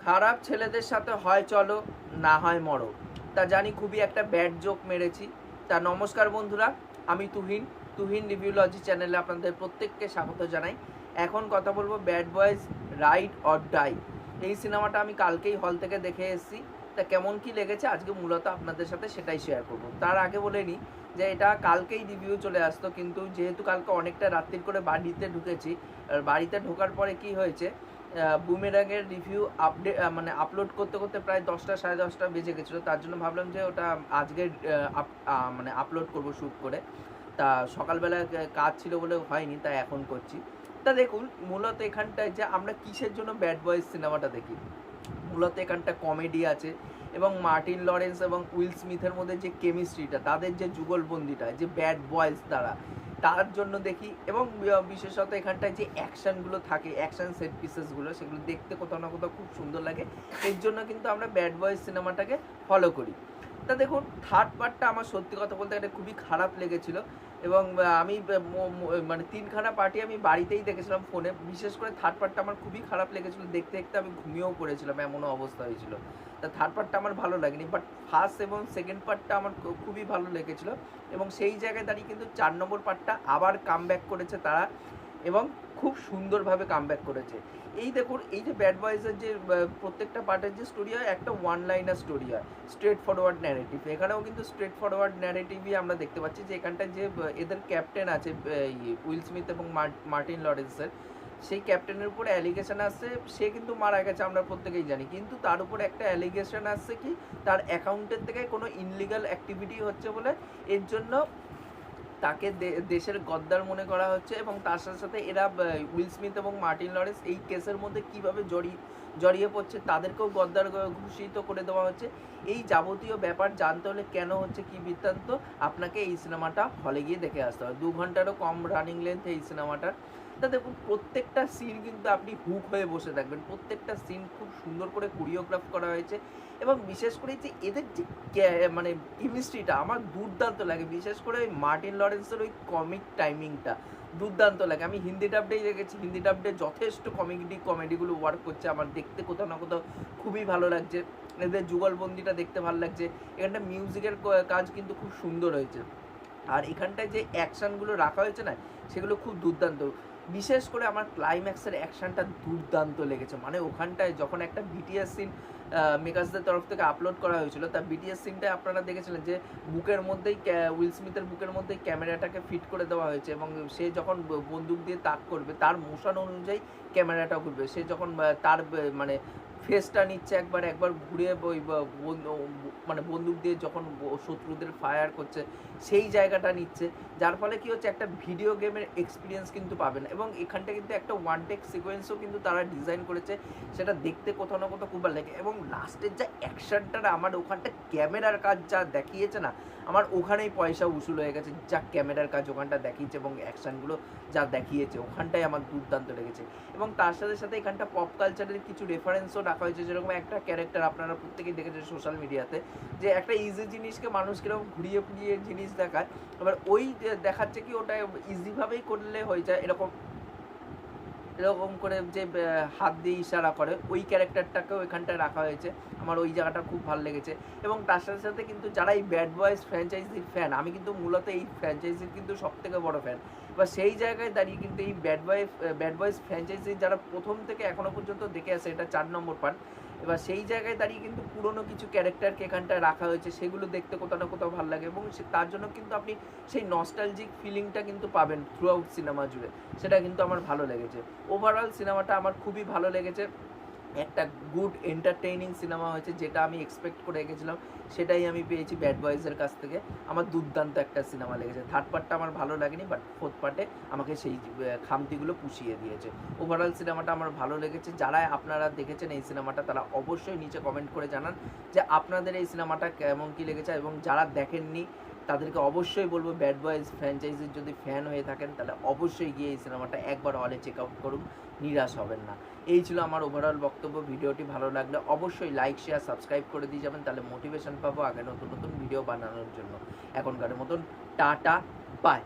খারাপ ছেলেদের সাথে হয় চলো, না হয় মরো। তা জানি খুবই একটা ব্যাড জোক মেরেছি। তা নমস্কার বন্ধুরা, আমি তুহিন রিভিউলজি চ্যানেলে আপনাদের প্রত্যেককে স্বাগত জানাই। এখন কথা বলবো bad boys ride or die. এই সিনেমাটা আমি কালকেই হল থেকে দেখে এসেছি। তা কেমন কি লেগেছে আজকে মূলত আপনাদের সাথে সেটাই শেয়ার করবো। তার আগে বলে নিই যে এটা কালকেই রিভিউ চলে আসতো, কিন্তু যেহেতু কালকে অনেকটা রাত্রির করে বাড়িতে ঢুকেছি, আর বাড়িতে ঢোকার পরে কি হয়েছে, বুমেরাংয়ের রিভিউ মানে আপলোড করতে করতে প্রায় 10টা সাড়ে 10টা বেজে গেছিলো। তার জন্য ভাবলাম যে ওটা আজকে মানে আপলোড করব শ্যুট করে। তা সকালবেলা কাজ ছিল বলে হয়নি, তাই এখন করছি। তা দেখুন, মূলত এখানটায় যে আমরা কিসের জন্য ব্যাড বয়েজ সিনেমাটা দেখি, মূলত এখানটা কমেডি আছে এবং মার্টিন লরেন্স এবং উইল স্মিথের মধ্যে যে কেমিস্ট্রিটা, তাদের যে যুগলবন্দিটা, যে ব্যাড বয়েজ তার জন্য দেখি। এবং বিশেষত এখানটায় যে অ্যাকশানগুলো থাকে, অ্যাকশান সেট পিসেসগুলো, সেগুলো দেখতে কোথাও না কোথাও খুব সুন্দর লাগে। এর জন্য কিন্তু আমরা ব্যাড বয়েজ সিনেমাটাকে ফলো করি। তা দেখুন, থার্ড পার্টটা আমার সত্যি কথা বলতে এটা খুবই খারাপ লেগেছিলো। এবং আমি মানে 3খানা পার্টি আমি বাড়িতেই দেখেছিলাম ফোনে। বিশেষ করে থার্ড পার্টটা আমার খুবই খারাপ লেগেছিলো, দেখতে দেখতে আমি ঘুমিয়েও পড়েছিলাম, এমনও অবস্থা হয়েছিল। তা থার্ড পার্টটা আমার ভালো লাগেনি, বাট ফার্স্ট এবং সেকেন্ড পার্টটা আমার খুবই ভালো লেগেছিলো। এবং সেই জায়গায় দাঁড়িয়ে কিন্তু 4 নম্বর পার্টটা আবার কামব্যাক করেছে তারা, এবং খুব সুন্দরভাবে কামব্যাক করেছে। এই দেখুন, এই যে ব্যাড বয়েজের যে প্রত্যেকটা পার্টের যে স্টোরি হয়, একটা ওয়ান লাইনার স্টোরি হয়, স্ট্রেট ফরওয়ার্ড ন্যারেটিভ। এখানেও কিন্তু স্ট্রেট ফরওয়ার্ড ন্যারেটিভই আমরা দেখতে পাচ্ছি। যে এখানটায় যে এদের ক্যাপ্টেন আছে উইল স্মিথ এবং মার্টিন লরেন্সের, সেই ক্যাপ্টেনের উপরে অ্যালিগেশন আসছে, সে কিন্তু মারা গেছে আমরা প্রত্যেকেই জানি, কিন্তু তার উপরে একটা অ্যালিগেশন আসছে কি, তার অ্যাকাউন্টের থেকে কোনো ইনলিগাল অ্যাক্টিভিটি হচ্ছে বলে, এর জন্য তাকে দেশের গদ্দার মনে করা হচ্ছে। এবং তার সাথে সাথে এরা উইল স্মিথ এবং মার্টিন লরেন্স এই কেসের মধ্যে কীভাবে জড়িয়ে পড়ছে, তাদেরকেও গদ্দার ঘোষিত করে দেওয়া হচ্ছে। এই যাবতীয় ব্যাপার জানতে হলে কেন হচ্ছে, কি বৃত্তান্ত, আপনাকে এই সিনেমাটা হলে গিয়ে দেখে আসতে হবে। 2 ঘন্টারও কম রানিং লেন্থ এই সিনেমাটার। তা দেখুন, প্রত্যেকটা সিন কিন্তু আপনি হুক হয়ে বসে থাকবেন। প্রত্যেকটা সিন খুব সুন্দর করে কোরিওগ্রাফ করা হয়েছে। এবং বিশেষ করে যে এদের যে মানে কেমিস্ট্রিটা আমার দুর্দান্ত লাগে। বিশেষ করে ওই মার্টিন লরেন্সের ওই কমিক টাইমিংটা দুর্দান্ত লাগে। আমি হিন্দি ডাবডেই দেখেছি, হিন্দি ডাবডে যথেষ্ট কমেডিগুলো ওয়ার্ক করছে। আমার দেখতে কোথাও না কোথাও খুবই ভালো লাগছে। এদের যুগলবন্দিটা দেখতে ভালো লাগছে। এখানটা মিউজিকের কাজ কিন্তু খুব সুন্দর হয়েছে। আর এখানটায় যে অ্যাকশানগুলো রাখা হয়েছে না, সেগুলো খুব দুর্দান্ত। বিশেষ করে আমার ক্লাইম্যাক্সের অ্যাকশানটা দুর্দান্ত লেগেছে। মানে ওখানটায় যখন একটা বিটিএস সিন মেকার্সদের তরফ থেকে আপলোড করা হয়েছিল, তার বিটিএস সিনটায় আপনারা দেখেছিলেন যে বুকের মধ্যেই উইল স্মিথের বুকের মধ্যেই ক্যামেরাটাকে ফিট করে দেওয়া হয়েছে। এবং সে যখন বন্দুক দিয়ে তাক করবে, তার মোশন অনুযায়ী ক্যামেরাটা ঘুরবে। সে যখন তার মানে ফেসটা নিচ্ছে, একবার ঘুরে ওই মানে বন্দুক দিয়ে যখন শত্রুদের ফায়ার করছে, সেই জায়গাটা নিচ্ছে। যার ফলে কি হচ্ছে, একটা ভিডিও গেমের এক্সপিরিয়েন্স কিন্তু পাবেন। এবং এখানটা কিন্তু একটা ওয়ান টেক সিকোয়েন্সও কিন্তু তারা ডিজাইন করেছে, সেটা দেখতে কোথাও না কোথাও খুব ভালো লাগে। এবং লাস্টের যা অ্যাকশনটা, আমার ওখানটা ক্যামেরার কাজ যা দেখিয়েছে না, আমার ওখানেই পয়সা উসুল হয়ে গেছে। যা ক্যামেরার কাজ ওখানটা দেখিয়েছে এবং অ্যাকশানগুলো যা দেখিয়েছে, ওখানটাই আমার দুর্দান্ত লেগেছে। এবং তার সাথে সাথে এখানটা পপ কালচারের কিছু রেফারেন্সও রাখা হয়েছে। যেরকম একটা ক্যারেক্টার আপনারা প্রত্যেকেই দেখেছেন সোশ্যাল মিডিয়াতে, যে একটা ইজি জিনিসকে মানুষ কীরকম ঘুরিয়ে ফুরিয়ে জিনিস দেখায়, এবার ওই দেখাচ্ছে কি ওটা ইজিভাবেই করলে হয়ে যায়, এরকম করে যে হাত দিয়ে ইশারা করে, ওই ক্যারেক্টারটাকেও এখানটায় রাখা হয়েছে। আমার ওই জায়গাটা খুব ভালো লেগেছে। এবং তার সাথে সাথে কিন্তু যারা এই ব্যাড বয়েজ ফ্র্যাঞ্চাইজির ফ্যান, আমি কিন্তু মূলত এই ফ্র্যাঞ্চাইজির কিন্তু সবথেকে বড় ফ্যান। এবার সেই জায়গায় দাঁড়িয়ে কিন্তু এই ব্যাড বয়েজ ফ্র্যাঞ্চাইজি যারা প্রথম থেকে এখনও পর্যন্ত দেখে আসে, এটা 4 নম্বর পার্ট। এবার সেই জায়গায় দাঁড়িয়ে কিন্তু পুরনো কিছু ক্যারেক্টারকে এখানটায় রাখা হয়েছে, সেগুলো দেখতে কোথাও না কোথাও ভালো লাগে। এবং তার জন্য কিন্তু আপনি সেই নস্টালজিক ফিলিংটা কিন্তু পাবেন থ্রু আউট সিনেমা জুড়ে। সেটা কিন্তু আমার ভালো লেগেছে। ওভারঅল সিনেমাটা আমার খুবই ভালো লেগেছে। একটা গুড এন্টারটেইনিং সিনেমা হয়েছে, যেটা আমি এক্সপেক্ট করে রেখেছিলাম সেটাই আমি পেয়েছি ব্যাড বয়েজের কাছ থেকে। আমার দুর্দান্ত একটা সিনেমা লেগেছে। থার্ড পার্টটা আমার ভালো লাগেনি, বাট ফোর্থ পার্টে আমাকে সেই খামতিগুলো পুষিয়ে দিয়েছে। ওভারঅল সিনেমাটা আমার ভালো লেগেছে। যারা আপনারা দেখেছেন এই সিনেমাটা, তারা অবশ্যই নিচে কমেন্ট করে জানান যে আপনাদের এই সিনেমাটা কেমন কী লেগেছে। এবং যারা দেখেননি তাদেরকে অবশ্যই বলবো, ব্যাড বয়েজ ফ্র্যাঞ্চাইজির যদি ফ্যান হয়ে থাকেন, তাহলে অবশ্যই গিয়ে এই সিনেমাটা একবার হলে চেক আউট করুন, নিরাশ হবেন না। এই ছিল আমার ওভারঅল বক্তব্য। ভিডিওটি ভালো লাগলে অবশ্যই লাইক, শেয়ার, সাবস্ক্রাইব করে দিয়ে যাবেন, তাহলে মোটিভেশন পাবো আগে নতুন নতুন ভিডিও বানানোর জন্য। এখনকার মতন টাটা, বাই।